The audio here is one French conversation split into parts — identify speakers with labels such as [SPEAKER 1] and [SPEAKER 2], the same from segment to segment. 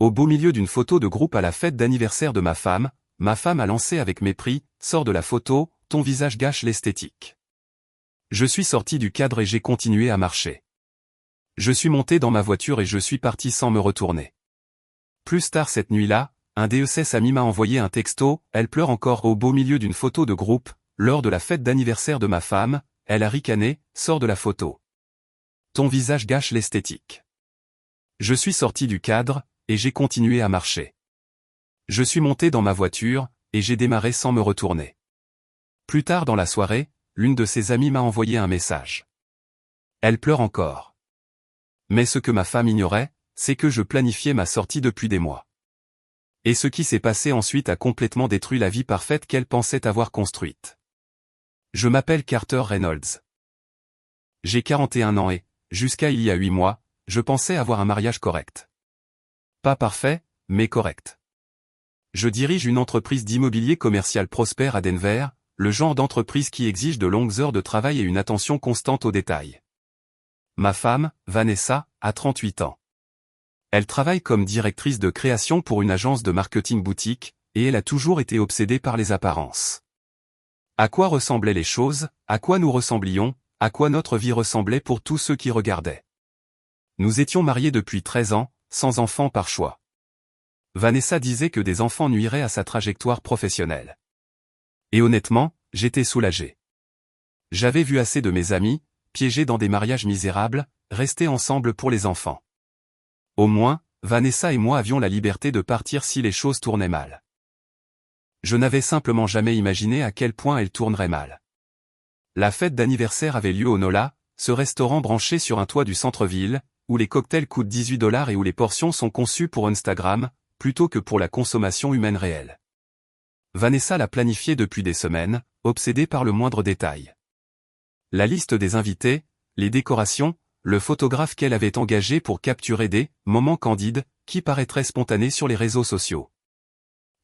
[SPEAKER 1] Au beau milieu d'une photo de groupe à la fête d'anniversaire de ma femme a lancé avec mépris, sors de la photo, ton visage gâche l'esthétique. Je suis sorti du cadre et j'ai continué à marcher. Je suis monté dans ma voiture et je suis parti sans me retourner. Plus tard cette nuit-là, un DES ami m'a envoyé un texto, elle pleure encore au beau milieu d'une photo de groupe, lors de la fête d'anniversaire de ma femme, elle a ricané, sors de la photo. Ton visage gâche l'esthétique. Je suis sorti du cadre, et j'ai continué à marcher. Je suis monté dans ma voiture, et j'ai démarré sans me retourner. Plus tard dans la soirée, l'une de ses amies m'a envoyé un message. Elle pleure encore. Mais ce que ma femme ignorait, c'est que je planifiais ma sortie depuis des mois. Et ce qui s'est passé ensuite a complètement détruit la vie parfaite qu'elle pensait avoir construite. Je m'appelle Carter Reynolds. J'ai 41 ans et, jusqu'à il y a 8 mois, je pensais avoir un mariage correct. Pas parfait, mais correct. Je dirige une entreprise d'immobilier commercial prospère à Denver, le genre d'entreprise qui exige de longues heures de travail et une attention constante aux détails. Ma femme, Vanessa, a 38 ans. Elle travaille comme directrice de création pour une agence de marketing boutique, et elle a toujours été obsédée par les apparences. À quoi ressemblaient les choses, à quoi nous ressemblions, à quoi notre vie ressemblait pour tous ceux qui regardaient. Nous étions mariés depuis 13 ans, sans enfants par choix. Vanessa disait que des enfants nuiraient à sa trajectoire professionnelle. Et honnêtement, j'étais soulagé. J'avais vu assez de mes amis, piégés dans des mariages misérables, rester ensemble pour les enfants. Au moins, Vanessa et moi avions la liberté de partir si les choses tournaient mal. Je n'avais simplement jamais imaginé à quel point elles tourneraient mal. La fête d'anniversaire avait lieu au Nola, ce restaurant branché sur un toit du centre-ville, où les cocktails coûtent $18 et où les portions sont conçues pour Instagram, plutôt que pour la consommation humaine réelle. Vanessa l'a planifié depuis des semaines, obsédée par le moindre détail. La liste des invités, les décorations, le photographe qu'elle avait engagé pour capturer des moments candides, qui paraîtraient spontanés sur les réseaux sociaux.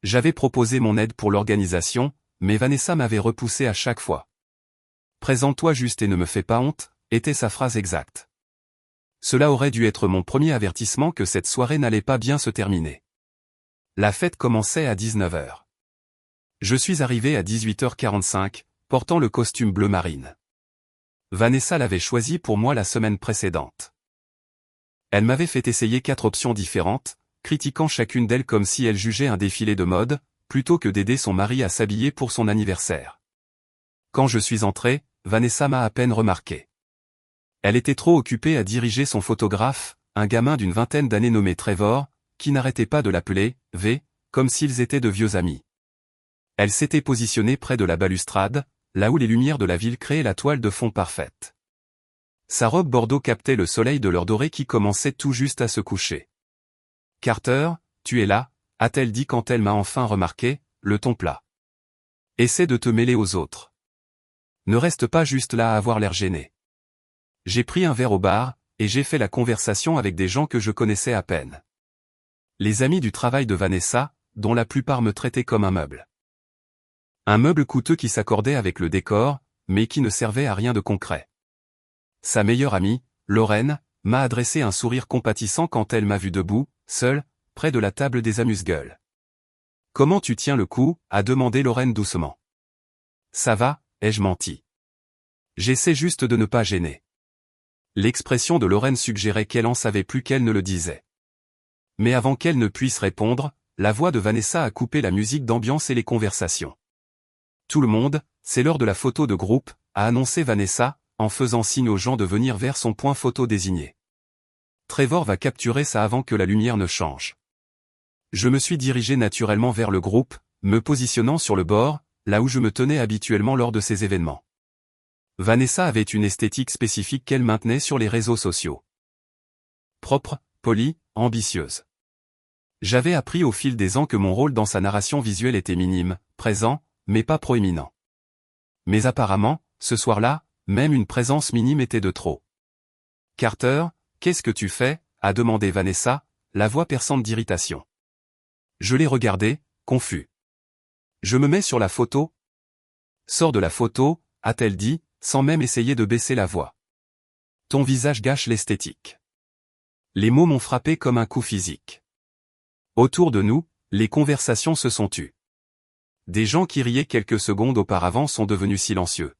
[SPEAKER 1] J'avais proposé mon aide pour l'organisation, mais Vanessa m'avait repoussé à chaque fois. Présente-toi juste et ne me fais pas honte, était sa phrase exacte. Cela aurait dû être mon premier avertissement que cette soirée n'allait pas bien se terminer. La fête commençait à 19h. Je suis arrivé à 18h45, portant le costume bleu marine. Vanessa l'avait choisi pour moi la semaine précédente. Elle m'avait fait essayer 4 options différentes, critiquant chacune d'elles comme si elle jugeait un défilé de mode, plutôt que d'aider son mari à s'habiller pour son anniversaire. Quand je suis entré, Vanessa m'a à peine remarqué. Elle était trop occupée à diriger son photographe, un gamin d'une vingtaine d'années nommé Trevor, qui n'arrêtait pas de l'appeler « V », comme s'ils étaient de vieux amis. Elle s'était positionnée près de la balustrade, là où les lumières de la ville créaient la toile de fond parfaite. Sa robe bordeaux captait le soleil de l'heure dorée qui commençait tout juste à se coucher. « Carter, tu es là », a-t-elle dit quand elle m'a enfin remarqué, le ton plat. « Essaie de te mêler aux autres. Ne reste pas juste là à avoir l'air gêné. » J'ai pris un verre au bar, et j'ai fait la conversation avec des gens que je connaissais à peine. Les amis du travail de Vanessa, dont la plupart me traitaient comme un meuble. Un meuble coûteux qui s'accordait avec le décor, mais qui ne servait à rien de concret. Sa meilleure amie, Lorraine, m'a adressé un sourire compatissant quand elle m'a vu debout, seule, près de la table des amuse-gueules. « Comment tu tiens le coup ?» a demandé Lorraine doucement. « Ça va », ai-je menti. « J'essaie juste de ne pas gêner. » L'expression de Lorraine suggérait qu'elle en savait plus qu'elle ne le disait. Mais avant qu'elle ne puisse répondre, la voix de Vanessa a coupé la musique d'ambiance et les conversations. Tout le monde, c'est l'heure de la photo de groupe, a annoncé Vanessa, en faisant signe aux gens de venir vers son point photo désigné. Trevor va capturer ça avant que la lumière ne change. Je me suis dirigé naturellement vers le groupe, me positionnant sur le bord, là où je me tenais habituellement lors de ces événements. Vanessa avait une esthétique spécifique qu'elle maintenait sur les réseaux sociaux. Propre, polie, ambitieuse. J'avais appris au fil des ans que mon rôle dans sa narration visuelle était minime, présent, mais pas proéminent. Mais apparemment, ce soir-là, même une présence minime était de trop. « Carter, qu'est-ce que tu fais ?» a demandé Vanessa, la voix perçante d'irritation. Je l'ai regardé, confus. « Je me mets sur la photo ?» ?»« Sors de la photo », a-t-elle dit, sans même essayer de baisser la voix. « Ton visage gâche l'esthétique. » Les mots m'ont frappé comme un coup physique. Autour de nous, les conversations se sont tues. Des gens qui riaient quelques secondes auparavant sont devenus silencieux.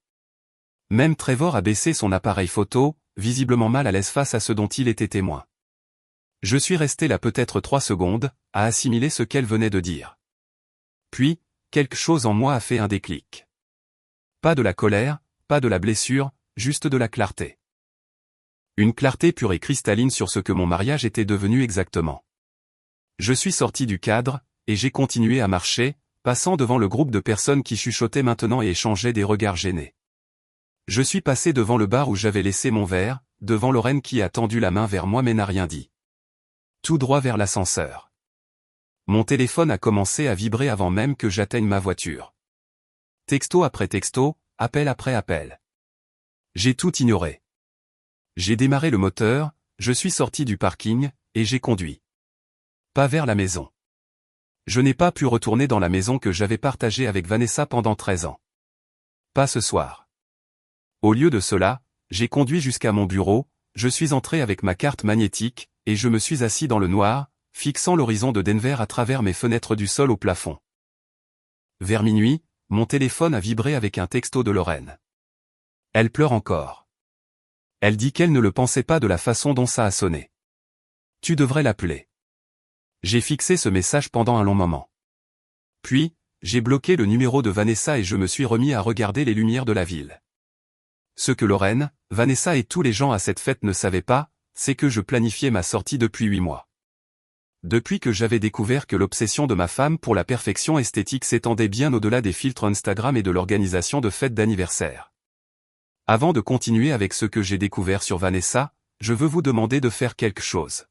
[SPEAKER 1] Même Trevor a baissé son appareil photo, visiblement mal à l'aise face à ce dont il était témoin. Je suis resté là peut-être 3 secondes, à assimiler ce qu'elle venait de dire. Puis, quelque chose en moi a fait un déclic. Pas de la colère, pas de la blessure, juste de la clarté. Une clarté pure et cristalline sur ce que mon mariage était devenu exactement. Je suis sorti du cadre, et j'ai continué à marcher, passant devant le groupe de personnes qui chuchotaient maintenant et échangeaient des regards gênés. Je suis passé devant le bar où j'avais laissé mon verre, devant Lorraine qui a tendu la main vers moi mais n'a rien dit. Tout droit vers l'ascenseur. Mon téléphone a commencé à vibrer avant même que j'atteigne ma voiture. Texto après texto, appel après appel. J'ai tout ignoré. J'ai démarré le moteur, je suis sorti du parking, et j'ai conduit. Pas vers la maison. Je n'ai pas pu retourner dans la maison que j'avais partagée avec Vanessa pendant 13 ans. Pas ce soir. Au lieu de cela, j'ai conduit jusqu'à mon bureau, je suis entré avec ma carte magnétique, et je me suis assis dans le noir, fixant l'horizon de Denver à travers mes fenêtres du sol au plafond. Vers minuit, mon téléphone a vibré avec un texto de Lorraine. Elle pleure encore. Elle dit qu'elle ne le pensait pas de la façon dont ça a sonné. Tu devrais l'appeler. J'ai fixé ce message pendant un long moment. Puis, j'ai bloqué le numéro de Vanessa et je me suis remis à regarder les lumières de la ville. Ce que Lorraine, Vanessa et tous les gens à cette fête ne savaient pas, c'est que je planifiais ma sortie depuis 8 mois. Depuis que j'avais découvert que l'obsession de ma femme pour la perfection esthétique s'étendait bien au-delà des filtres Instagram et de l'organisation de fêtes d'anniversaire. Avant de continuer avec ce que j'ai découvert sur Vanessa, je veux vous demander de faire quelque chose.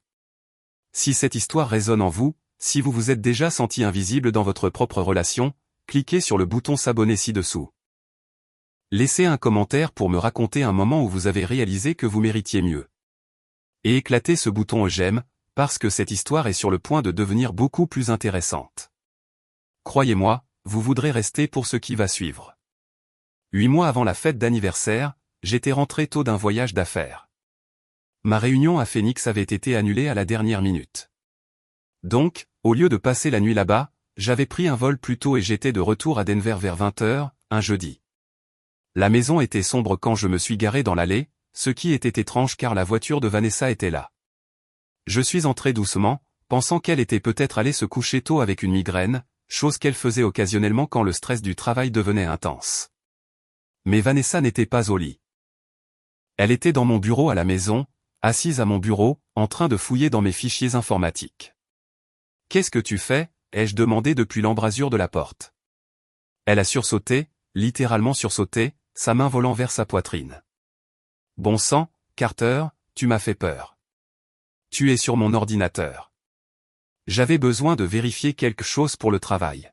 [SPEAKER 1] Si cette histoire résonne en vous, si vous vous êtes déjà senti invisible dans votre propre relation, cliquez sur le bouton s'abonner ci-dessous. Laissez un commentaire pour me raconter un moment où vous avez réalisé que vous méritiez mieux. Et éclatez ce bouton j'aime, parce que cette histoire est sur le point de devenir beaucoup plus intéressante. Croyez-moi, vous voudrez rester pour ce qui va suivre. 8 mois avant la fête d'anniversaire, j'étais rentré tôt d'un voyage d'affaires. Ma réunion à Phoenix avait été annulée à la dernière minute. Donc, au lieu de passer la nuit là-bas, j'avais pris un vol plus tôt et j'étais de retour à Denver vers 20 h, un jeudi. La maison était sombre quand je me suis garé dans l'allée, ce qui était étrange car la voiture de Vanessa était là. Je suis entré doucement, pensant qu'elle était peut-être allée se coucher tôt avec une migraine, chose qu'elle faisait occasionnellement quand le stress du travail devenait intense. Mais Vanessa n'était pas au lit. Elle était dans mon bureau à la maison, assise à mon bureau, en train de fouiller dans mes fichiers informatiques. « Qu'est-ce que tu fais ?» ai-je demandé depuis l'embrasure de la porte. Elle a sursauté, littéralement sursauté, sa main volant vers sa poitrine. « Bon sang, Carter, tu m'as fait peur. Tu es sur mon ordinateur. » J'avais besoin de vérifier quelque chose pour le travail.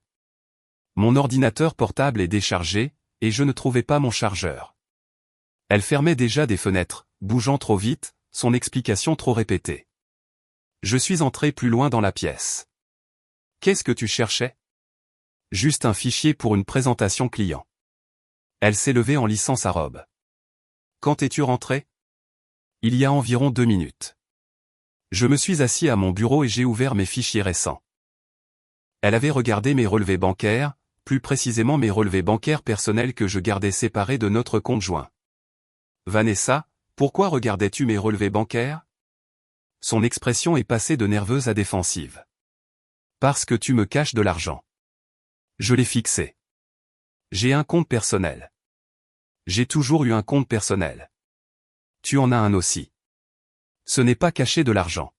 [SPEAKER 1] Mon ordinateur portable est déchargé, et je ne trouvais pas mon chargeur. Elle fermait déjà des fenêtres, bougeant trop vite, son explication trop répétée. Je suis entré plus loin dans la pièce. « Qu'est-ce que tu cherchais ?»« Juste un fichier pour une présentation client. » Elle s'est levée en lissant sa robe. « Quand es-tu rentré ?»« Il y a environ 2 minutes. » Je me suis assis à mon bureau et j'ai ouvert mes fichiers récents. Elle avait regardé mes relevés bancaires, plus précisément mes relevés bancaires personnels que je gardais séparés de notre compte joint. « Vanessa, pourquoi regardais-tu mes relevés bancaires ?» Son expression est passée de nerveuse à défensive. « Parce que tu me caches de l'argent. » Je l'ai fixé. J'ai un compte personnel. J'ai toujours eu un compte personnel. Tu en as un aussi. Ce n'est pas cacher de l'argent.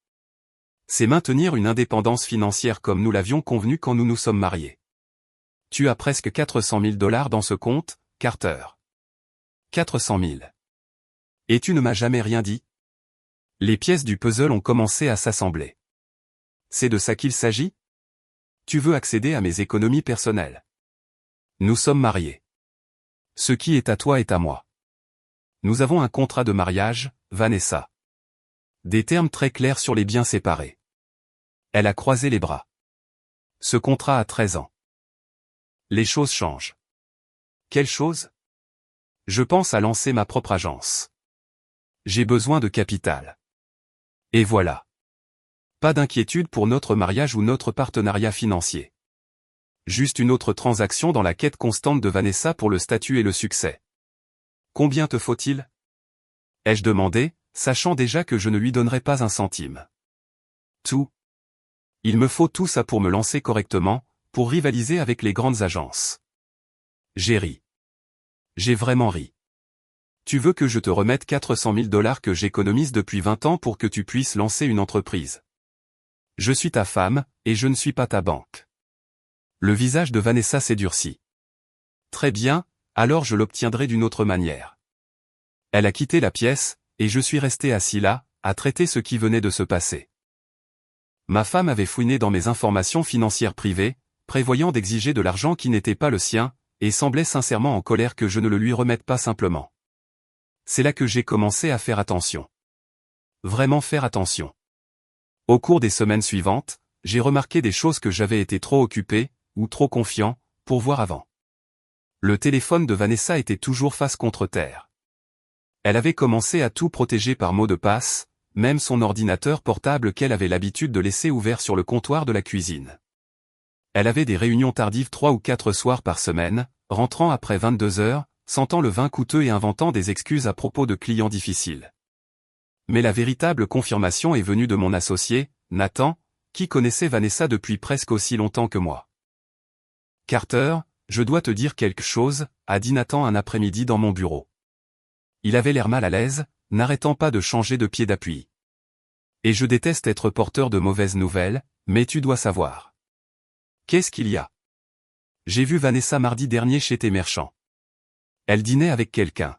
[SPEAKER 1] C'est maintenir une indépendance financière comme nous l'avions convenu quand nous nous sommes mariés. Tu as presque 400 000 $ dans ce compte, Carter. 400 000. Et tu ne m'as jamais rien dit ? Les pièces du puzzle ont commencé à s'assembler. C'est de ça qu'il s'agit ? Tu veux accéder à mes économies personnelles. Nous sommes mariés. Ce qui est à toi est à moi. Nous avons un contrat de mariage, Vanessa. Des termes très clairs sur les biens séparés. Elle a croisé les bras. Ce contrat a 13 ans. Les choses changent. Quelle chose ? Je pense à lancer ma propre agence. J'ai besoin de capital. Et voilà. Pas d'inquiétude pour notre mariage ou notre partenariat financier. Juste une autre transaction dans la quête constante de Vanessa pour le statut et le succès. Combien te faut-il? Ai-je demandé, sachant déjà que je ne lui donnerais pas un centime. Tout. Il me faut tout ça pour me lancer correctement, pour rivaliser avec les grandes agences. J'ai ri. J'ai vraiment ri. Tu veux que je te remette 400 000 $ que j'économise depuis 20 ans pour que tu puisses lancer une entreprise? Je suis ta femme, et je ne suis pas ta banque. Le visage de Vanessa s'édurcit. Très bien, alors je l'obtiendrai d'une autre manière. Elle a quitté la pièce, et je suis resté assis là, à traiter ce qui venait de se passer. Ma femme avait fouiné dans mes informations financières privées, prévoyant d'exiger de l'argent qui n'était pas le sien, et semblait sincèrement en colère que je ne le lui remette pas simplement. C'est là que j'ai commencé à faire attention. Vraiment faire attention. Au cours des semaines suivantes, j'ai remarqué des choses que j'avais été trop occupé, ou trop confiant, pour voir avant. Le téléphone de Vanessa était toujours face contre terre. Elle avait commencé à tout protéger par mot de passe, même son ordinateur portable qu'elle avait l'habitude de laisser ouvert sur le comptoir de la cuisine. Elle avait des réunions tardives 3 ou 4 soirs par semaine, rentrant après 22 heures, sentant le vin coûteux et inventant des excuses à propos de clients difficiles. Mais la véritable confirmation est venue de mon associé, Nathan, qui connaissait Vanessa depuis presque aussi longtemps que moi. « Carter, je dois te dire quelque chose », a dit Nathan un après-midi dans mon bureau. Il avait l'air mal à l'aise, n'arrêtant pas de changer de pied d'appui. « Et je déteste être porteur de mauvaises nouvelles, mais tu dois savoir. »« Qu'est-ce qu'il y a ? » ?»« J'ai vu Vanessa mardi dernier chez tes Merchants. Elle dînait avec quelqu'un. »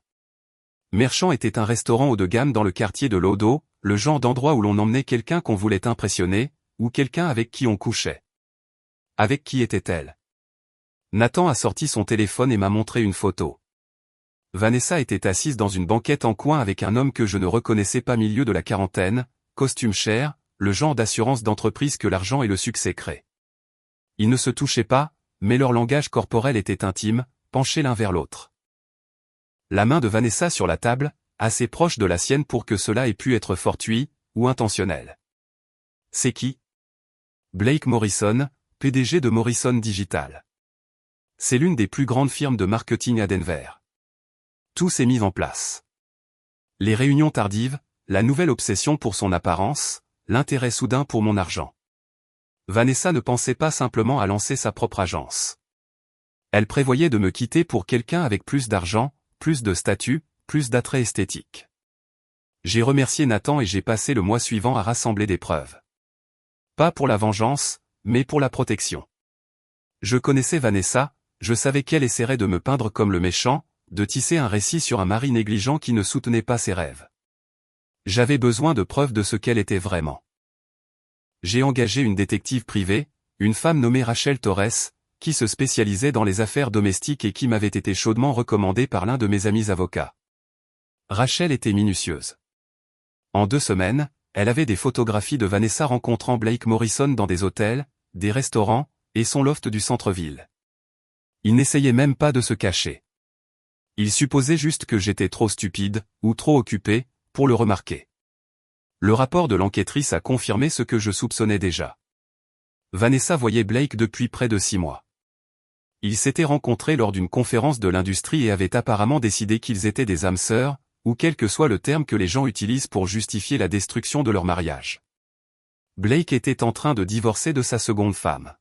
[SPEAKER 1] Merchant était un restaurant haut de gamme dans le quartier de Lodo, le genre d'endroit où l'on emmenait quelqu'un qu'on voulait impressionner, ou quelqu'un avec qui on couchait. Avec qui était-elle? Nathan a sorti son téléphone et m'a montré une photo. Vanessa était assise dans une banquette en coin avec un homme que je ne reconnaissais pas milieu de la quarantaine, costume cher, le genre d'assurance d'entreprise que l'argent et le succès créent. Ils ne se touchaient pas, mais leur langage corporel était intime, penchés l'un vers l'autre. La main de Vanessa sur la table, assez proche de la sienne pour que cela ait pu être fortuit, ou intentionnel. C'est qui? Blake Morrison, PDG de Morrison Digital. C'est l'une des plus grandes firmes de marketing à Denver. Tout s'est mis en place. Les réunions tardives, la nouvelle obsession pour son apparence, l'intérêt soudain pour mon argent. Vanessa ne pensait pas simplement à lancer sa propre agence. Elle prévoyait de me quitter pour quelqu'un avec plus d'argent, plus de statut, plus d'attrait esthétique. J'ai remercié Nathan et j'ai passé le mois suivant à rassembler des preuves. Pas pour la vengeance, mais pour la protection. Je connaissais Vanessa, je savais qu'elle essaierait de me peindre comme le méchant, de tisser un récit sur un mari négligent qui ne soutenait pas ses rêves. J'avais besoin de preuves de ce qu'elle était vraiment. J'ai engagé une détective privée, une femme nommée Rachel Torres, qui se spécialisait dans les affaires domestiques et qui m'avait été chaudement recommandée par l'un de mes amis avocats. Rachel était minutieuse. En 2 semaines, elle avait des photographies de Vanessa rencontrant Blake Morrison dans des hôtels, des restaurants, et son loft du centre-ville. Il n'essayait même pas de se cacher. Il supposait juste que j'étais trop stupide, ou trop occupé, pour le remarquer. Le rapport de l'enquêtrice a confirmé ce que je soupçonnais déjà. Vanessa voyait Blake depuis près de 6 mois. Ils s'étaient rencontrés lors d'une conférence de l'industrie et avaient apparemment décidé qu'ils étaient des âmes sœurs, ou quel que soit le terme que les gens utilisent pour justifier la destruction de leur mariage. Blake était en train de divorcer de sa seconde femme.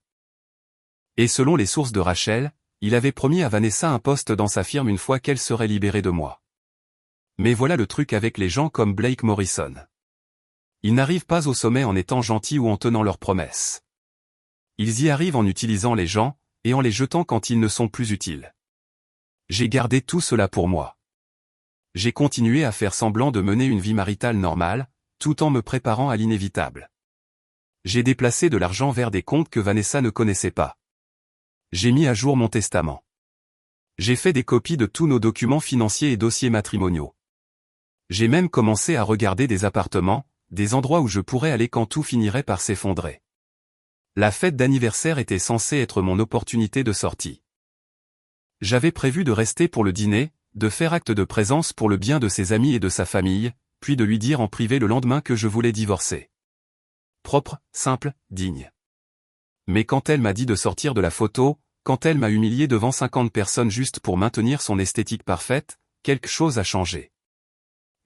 [SPEAKER 1] Et selon les sources de Rachel, il avait promis à Vanessa un poste dans sa firme une fois qu'elle serait libérée de moi. Mais voilà le truc avec les gens comme Blake Morrison. Ils n'arrivent pas au sommet en étant gentils ou en tenant leurs promesses. Ils y arrivent en utilisant les gens, et en les jetant quand ils ne sont plus utiles. J'ai gardé tout cela pour moi. J'ai continué à faire semblant de mener une vie maritale normale, tout en me préparant à l'inévitable. J'ai déplacé de l'argent vers des comptes que Vanessa ne connaissait pas. J'ai mis à jour mon testament. J'ai fait des copies de tous nos documents financiers et dossiers matrimoniaux. J'ai même commencé à regarder des appartements, des endroits où je pourrais aller quand tout finirait par s'effondrer. La fête d'anniversaire était censée être mon opportunité de sortie. J'avais prévu de rester pour le dîner, de faire acte de présence pour le bien de ses amis et de sa famille, puis de lui dire en privé le lendemain que je voulais divorcer. propre, simple, digne. Mais quand elle m'a dit de sortir de la photo, quand elle m'a humilié devant 50 personnes juste pour maintenir son esthétique parfaite, quelque chose a changé.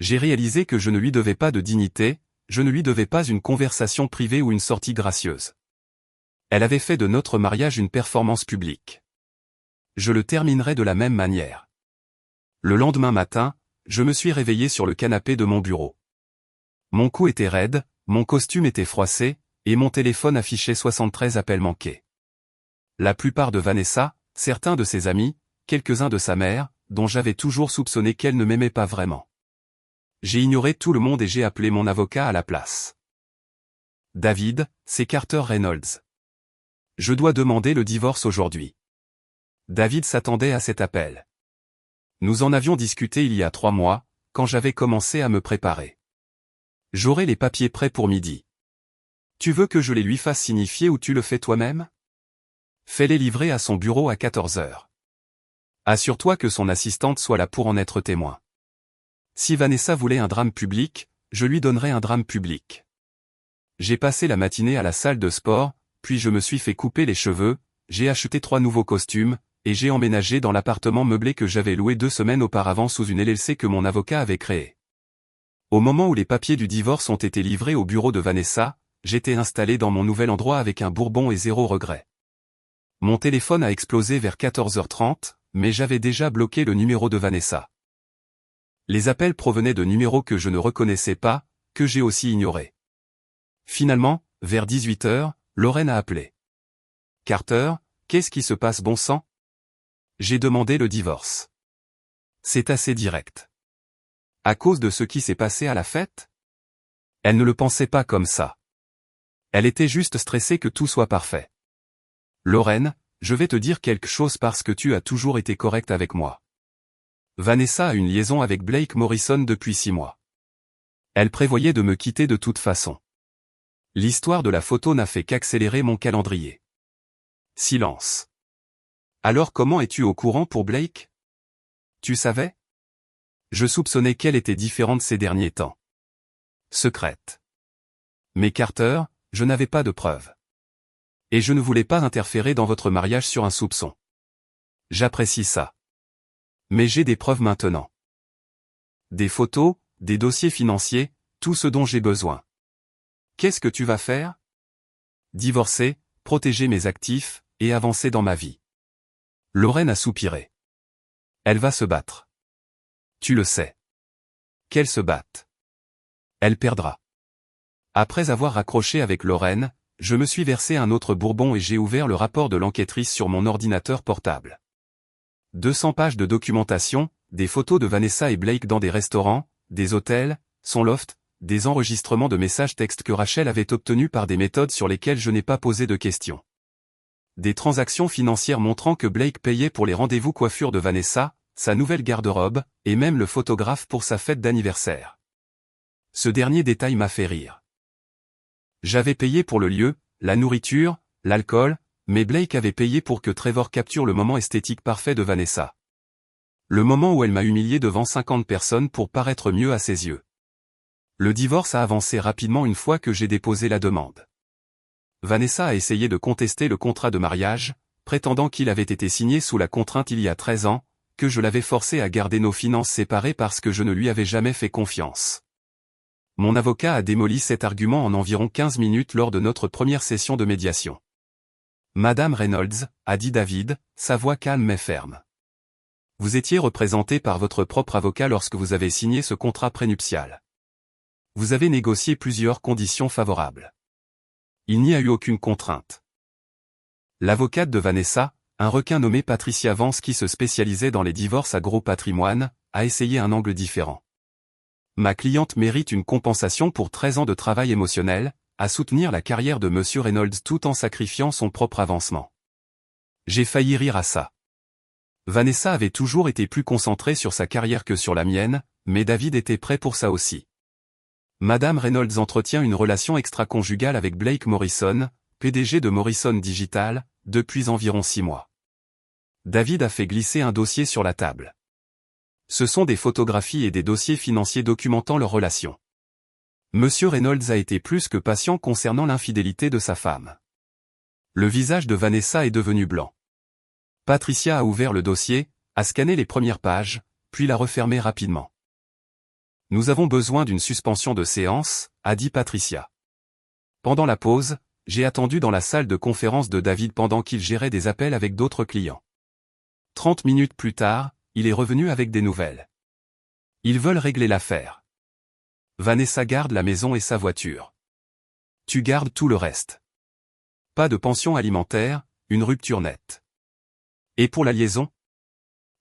[SPEAKER 1] J'ai réalisé que je ne lui devais pas de dignité, je ne lui devais pas une conversation privée ou une sortie gracieuse. Elle avait fait de notre mariage une performance publique. Je le terminerai de la même manière. Le lendemain matin, je me suis réveillé sur le canapé de mon bureau. Mon cou était raide, mon costume était froissé, et mon téléphone affichait 73 appels manqués. La plupart de Vanessa, certains de ses amis, quelques-uns de sa mère, dont j'avais toujours soupçonné qu'elle ne m'aimait pas vraiment. J'ai ignoré tout le monde et j'ai appelé mon avocat à la place. David, c'est Carter Reynolds. Je dois demander le divorce aujourd'hui. David s'attendait à cet appel. Nous en avions discuté il y a 3 mois, quand j'avais commencé à me préparer. J'aurai les papiers prêts pour midi. Tu veux que je les lui fasse signifier ou tu le fais toi-même? Fais-les livrer à son bureau à 14 heures. Assure-toi que son assistante soit là pour en être témoin. Si Vanessa voulait un drame public, je lui donnerai un drame public. J'ai passé la matinée à la salle de sport, puis je me suis fait couper les cheveux, j'ai acheté 3 nouveaux costumes, et j'ai emménagé dans l'appartement meublé que j'avais loué 2 semaines auparavant sous une LLC que mon avocat avait créée. Au moment où les papiers du divorce ont été livrés au bureau de Vanessa, j'étais installé dans mon nouvel endroit avec un bourbon et 0 regret. Mon téléphone a explosé vers 14h30, mais j'avais déjà bloqué le numéro de Vanessa. Les appels provenaient de numéros que je ne reconnaissais pas, que j'ai aussi ignorés. Finalement, vers 18h, Lorraine a appelé. « Carter, qu'est-ce qui se passe bon sang ?» J'ai demandé le divorce. C'est assez direct. À cause de ce qui s'est passé à la fête? Elle ne le pensait pas comme ça. Elle était juste stressée que tout soit parfait. Lorraine, je vais te dire quelque chose parce que tu as toujours été correcte avec moi. Vanessa a une liaison avec Blake Morrison depuis 6 mois. Elle prévoyait de me quitter de toute façon. L'histoire de la photo n'a fait qu'accélérer mon calendrier. Silence. Alors comment es-tu au courant pour Blake? Tu savais? Je soupçonnais qu'elle était différente ces derniers temps. Secrète. Mais Carter, je n'avais pas de preuves. Et je ne voulais pas interférer dans votre mariage sur un soupçon. J'apprécie ça. Mais j'ai des preuves maintenant. Des photos, des dossiers financiers, tout ce dont j'ai besoin. Qu'est-ce que tu vas faire? Divorcer, protéger mes actifs, et avancer dans ma vie. Lorraine a soupiré. Elle va se battre. Tu le sais. Qu'elle se batte. Elle perdra. Après avoir raccroché avec Lorraine, je me suis versé un autre bourbon et j'ai ouvert le rapport de l'enquêtrice sur mon ordinateur portable. 200 pages de documentation, des photos de Vanessa et Blake dans des restaurants, des hôtels, son loft, des enregistrements de messages textes que Rachel avait obtenus par des méthodes sur lesquelles je n'ai pas posé de questions. Des transactions financières montrant que Blake payait pour les rendez-vous coiffure de Vanessa, sa nouvelle garde-robe, et même le photographe pour sa fête d'anniversaire. Ce dernier détail m'a fait rire. J'avais payé pour le lieu, la nourriture, l'alcool, mais Blake avait payé pour que Trevor capture le moment esthétique parfait de Vanessa. Le moment où elle m'a humilié devant 50 personnes pour paraître mieux à ses yeux. Le divorce a avancé rapidement une fois que j'ai déposé la demande. Vanessa a essayé de contester le contrat de mariage, prétendant qu'il avait été signé sous la contrainte il y a 13 ans, que je l'avais forcé à garder nos finances séparées parce que je ne lui avais jamais fait confiance. Mon avocat a démoli cet argument en environ 15 minutes lors de notre première session de médiation. Madame Reynolds, a dit David, sa voix calme mais ferme. Vous étiez représenté par votre propre avocat lorsque vous avez signé ce contrat prénuptial. Vous avez négocié plusieurs conditions favorables. Il n'y a eu aucune contrainte. L'avocate de Vanessa, un requin nommé Patricia Vance qui se spécialisait dans les divorces à gros patrimoine, a essayé un angle différent. Ma cliente mérite une compensation pour 13 ans de travail émotionnel, à soutenir la carrière de Monsieur Reynolds tout en sacrifiant son propre avancement. J'ai failli rire à ça. Vanessa avait toujours été plus concentrée sur sa carrière que sur la mienne, mais David était prêt pour ça aussi. Madame Reynolds entretient une relation extra-conjugale avec Blake Morrison, PDG de Morrison Digital, depuis environ 6 mois. David a fait glisser un dossier sur la table. Ce sont des photographies et des dossiers financiers documentant leur relation. Monsieur Reynolds a été plus que patient concernant l'infidélité de sa femme. Le visage de Vanessa est devenu blanc. Patricia a ouvert le dossier, a scanné les premières pages, puis l'a refermé rapidement. Nous avons besoin d'une suspension de séance, a dit Patricia. Pendant la pause, j'ai attendu dans la salle de conférence de David pendant qu'il gérait des appels avec d'autres clients. 30 minutes plus tard, il est revenu avec des nouvelles. Ils veulent régler l'affaire. Vanessa garde la maison et sa voiture. Tu gardes tout le reste. Pas de pension alimentaire, une rupture nette. Et pour la liaison?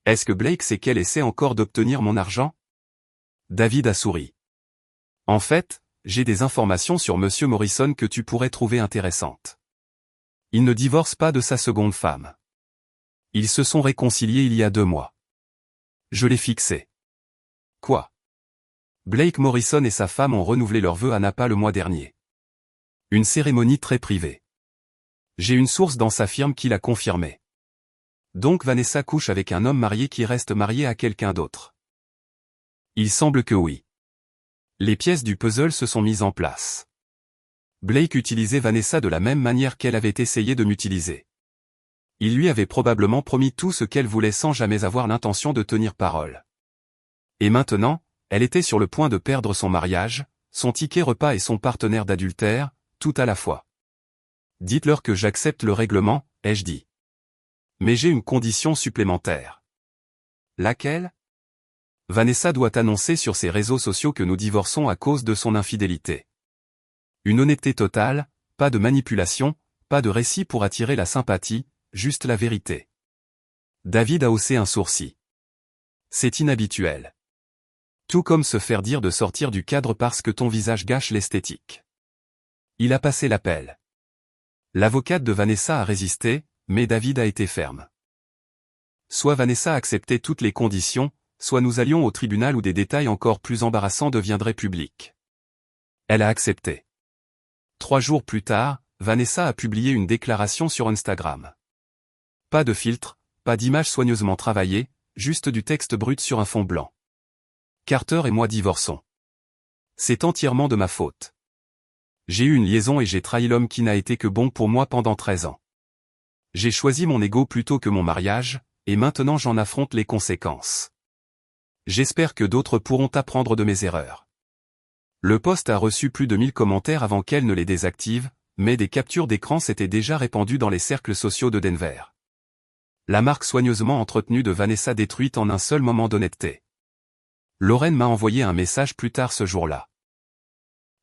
[SPEAKER 1] Est-ce que Blake sait qu'elle essaie encore d'obtenir mon argent? David a souri. En fait, j'ai des informations sur Monsieur Morrison que tu pourrais trouver intéressantes. Il ne divorce pas de sa seconde femme. Ils se sont réconciliés il y a 2 mois. Je l'ai fixé. Quoi? Blake Morrison et sa femme ont renouvelé leurs vœux à Napa le mois dernier. Une cérémonie très privée. J'ai une source dans sa firme qui l'a confirmé. Donc Vanessa couche avec un homme marié qui reste marié à quelqu'un d'autre. Il semble que oui. Les pièces du puzzle se sont mises en place. Blake utilisait Vanessa de la même manière qu'elle avait essayé de m'utiliser. Il lui avait probablement promis tout ce qu'elle voulait sans jamais avoir l'intention de tenir parole. Et maintenant, elle était sur le point de perdre son mariage, son ticket repas et son partenaire d'adultère, tout à la fois. Dites-leur que j'accepte le règlement, ai-je dit. Mais j'ai une condition supplémentaire. Laquelle? Vanessa doit annoncer sur ses réseaux sociaux que nous divorçons à cause de son infidélité. Une honnêteté totale, pas de manipulation, pas de récit pour attirer la sympathie, juste la vérité. David a haussé un sourcil. C'est inhabituel. Tout comme se faire dire de sortir du cadre parce que ton visage gâche l'esthétique. Il a passé l'appel. L'avocate de Vanessa a résisté, mais David a été ferme. Soit Vanessa acceptait toutes les conditions, soit nous allions au tribunal où des détails encore plus embarrassants deviendraient publics. Elle a accepté. 3 jours plus tard, Vanessa a publié une déclaration sur Instagram. Pas de filtre, pas d'image soigneusement travaillée, juste du texte brut sur un fond blanc. Carter et moi divorçons. C'est entièrement de ma faute. J'ai eu une liaison et j'ai trahi l'homme qui n'a été que bon pour moi pendant 13 ans. J'ai choisi mon ego plutôt que mon mariage, et maintenant j'en affronte les conséquences. J'espère que d'autres pourront apprendre de mes erreurs. Le post a reçu plus de 1000 commentaires avant qu'elle ne les désactive, mais des captures d'écran s'étaient déjà répandues dans les cercles sociaux de Denver. La marque soigneusement entretenue de Vanessa détruite en un seul moment d'honnêteté. Lorraine m'a envoyé un message plus tard ce jour-là.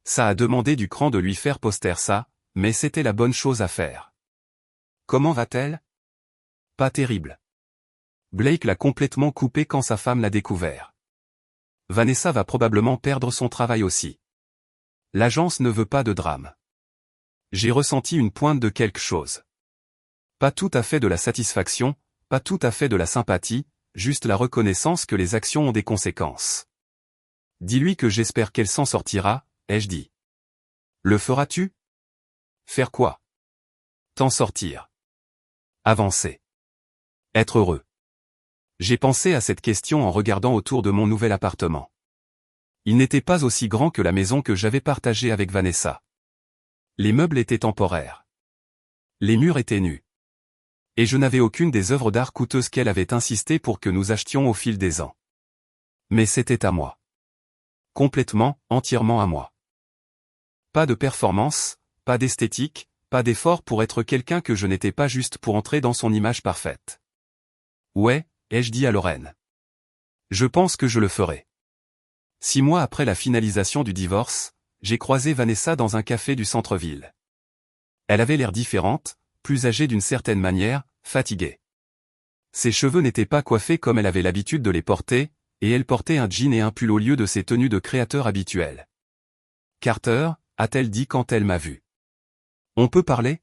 [SPEAKER 1] Ça a demandé du cran de lui faire poster ça, mais c'était la bonne chose à faire. Comment va-t-elle? Pas terrible. Blake l'a complètement coupé quand sa femme l'a découvert. Vanessa va probablement perdre son travail aussi. L'agence ne veut pas de drame. J'ai ressenti une pointe de quelque chose. Pas tout à fait de la satisfaction, pas tout à fait de la sympathie, juste la reconnaissance que les actions ont des conséquences. Dis-lui que j'espère qu'elle s'en sortira, ai-je dit. Le feras-tu? Faire quoi? T'en sortir. Avancer. Être heureux. J'ai pensé à cette question en regardant autour de mon nouvel appartement. Il n'était pas aussi grand que la maison que j'avais partagée avec Vanessa. Les meubles étaient temporaires. Les murs étaient nus. Et je n'avais aucune des œuvres d'art coûteuses qu'elle avait insisté pour que nous achetions au fil des ans. Mais c'était à moi. Complètement, entièrement à moi. Pas de performance, pas d'esthétique, pas d'effort pour être quelqu'un que je n'étais pas juste pour entrer dans son image parfaite. Ouais, ai-je dit à Lorraine. Je pense que je le ferai. 6 mois après la finalisation du divorce, j'ai croisé Vanessa dans un café du centre-ville. Elle avait l'air différente, plus âgée d'une certaine manière, fatiguée. Ses cheveux n'étaient pas coiffés comme elle avait l'habitude de les porter, et elle portait un jean et un pull au lieu de ses tenues de créateur habituelles. Carter, a-t-elle dit quand elle m'a vu. On peut parler?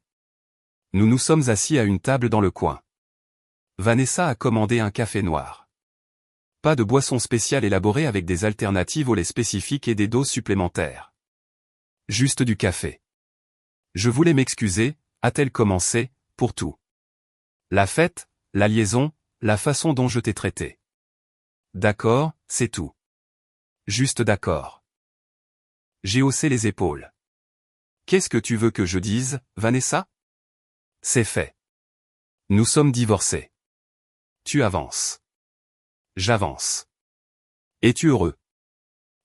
[SPEAKER 1] Nous nous sommes assis à une table dans le coin. Vanessa a commandé un café noir. Pas de boisson spéciale élaborée avec des alternatives au lait spécifique et des doses supplémentaires. Juste du café. Je voulais m'excuser, a-t-elle commencé, pour tout. La fête, la liaison, la façon dont je t'ai traité. D'accord, c'est tout. Juste d'accord. J'ai haussé les épaules. Qu'est-ce que tu veux que je dise, Vanessa? C'est fait. Nous sommes divorcés. Tu avances. J'avance. Es-tu heureux?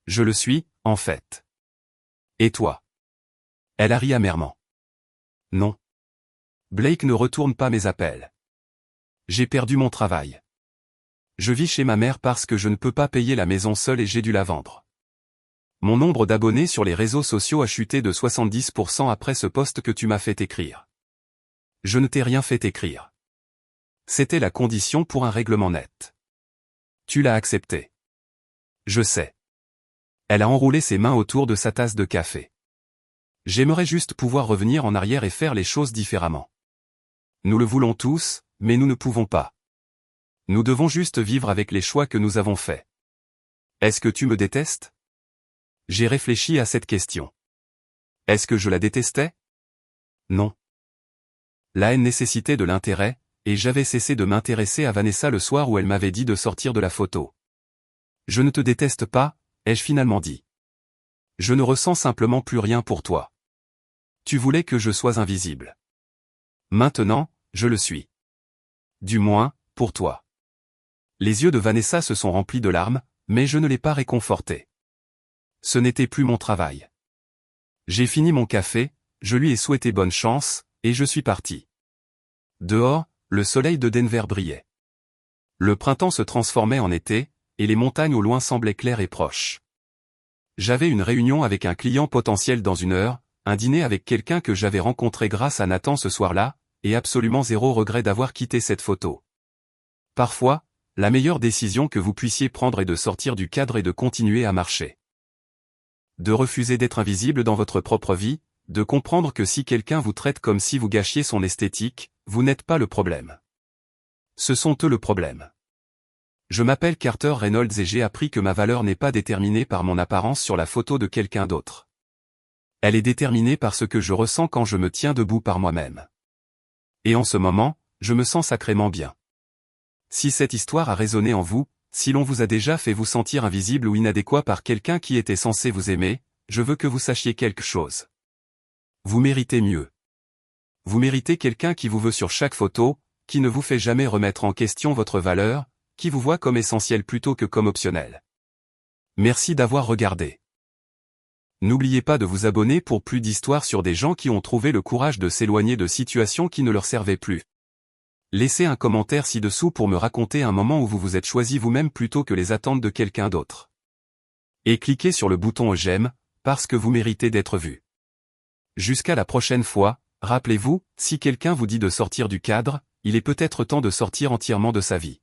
[SPEAKER 1] Je le suis, en fait. Et toi? Elle a ri amèrement. Non. Blake ne retourne pas mes appels. J'ai perdu mon travail. Je vis chez ma mère parce que je ne peux pas payer la maison seule et j'ai dû la vendre. Mon nombre d'abonnés sur les réseaux sociaux a chuté de 70% après ce post que tu m'as fait écrire. Je ne t'ai rien fait écrire. C'était la condition pour un règlement net. Tu l'as accepté. Je sais. Elle a enroulé ses mains autour de sa tasse de café. J'aimerais juste pouvoir revenir en arrière et faire les choses différemment. Nous le voulons tous, mais nous ne pouvons pas. Nous devons juste vivre avec les choix que nous avons faits. Est-ce que tu me détestes? J'ai réfléchi à cette question. Est-ce que je la détestais? Non. La haine nécessitait de l'intérêt, et j'avais cessé de m'intéresser à Vanessa le soir où elle m'avait dit de sortir de la photo. Je ne te déteste pas, ai-je finalement dit. Je ne ressens simplement plus rien pour toi. Tu voulais que je sois invisible. Maintenant, je le suis. Du moins, pour toi. Les yeux de Vanessa se sont remplis de larmes, mais je ne l'ai pas réconfortée. Ce n'était plus mon travail. J'ai fini mon café, je lui ai souhaité bonne chance, et je suis parti. Dehors, le soleil de Denver brillait. Le printemps se transformait en été, et les montagnes au loin semblaient claires et proches. J'avais une réunion avec un client potentiel dans 1 heure, un dîner avec quelqu'un que j'avais rencontré grâce à Nathan ce soir-là, et absolument zéro regret d'avoir quitté cette photo. Parfois, la meilleure décision que vous puissiez prendre est de sortir du cadre et de continuer à marcher. De refuser d'être invisible dans votre propre vie, de comprendre que si quelqu'un vous traite comme si vous gâchiez son esthétique, vous n'êtes pas le problème. Ce sont eux le problème. Je m'appelle Carter Reynolds et j'ai appris que ma valeur n'est pas déterminée par mon apparence sur la photo de quelqu'un d'autre. Elle est déterminée par ce que je ressens quand je me tiens debout par moi-même. Et en ce moment, je me sens sacrément bien. Si cette histoire a résonné en vous, si l'on vous a déjà fait vous sentir invisible ou inadéquat par quelqu'un qui était censé vous aimer, je veux que vous sachiez quelque chose. Vous méritez mieux. Vous méritez quelqu'un qui vous veut sur chaque photo, qui ne vous fait jamais remettre en question votre valeur, qui vous voit comme essentiel plutôt que comme optionnel. Merci d'avoir regardé. N'oubliez pas de vous abonner pour plus d'histoires sur des gens qui ont trouvé le courage de s'éloigner de situations qui ne leur servaient plus. Laissez un commentaire ci-dessous pour me raconter un moment où vous vous êtes choisi vous-même plutôt que les attentes de quelqu'un d'autre. Et cliquez sur le bouton j'aime, parce que vous méritez d'être vu. Jusqu'à la prochaine fois, rappelez-vous, si quelqu'un vous dit de sortir du cadre, il est peut-être temps de sortir entièrement de sa vie.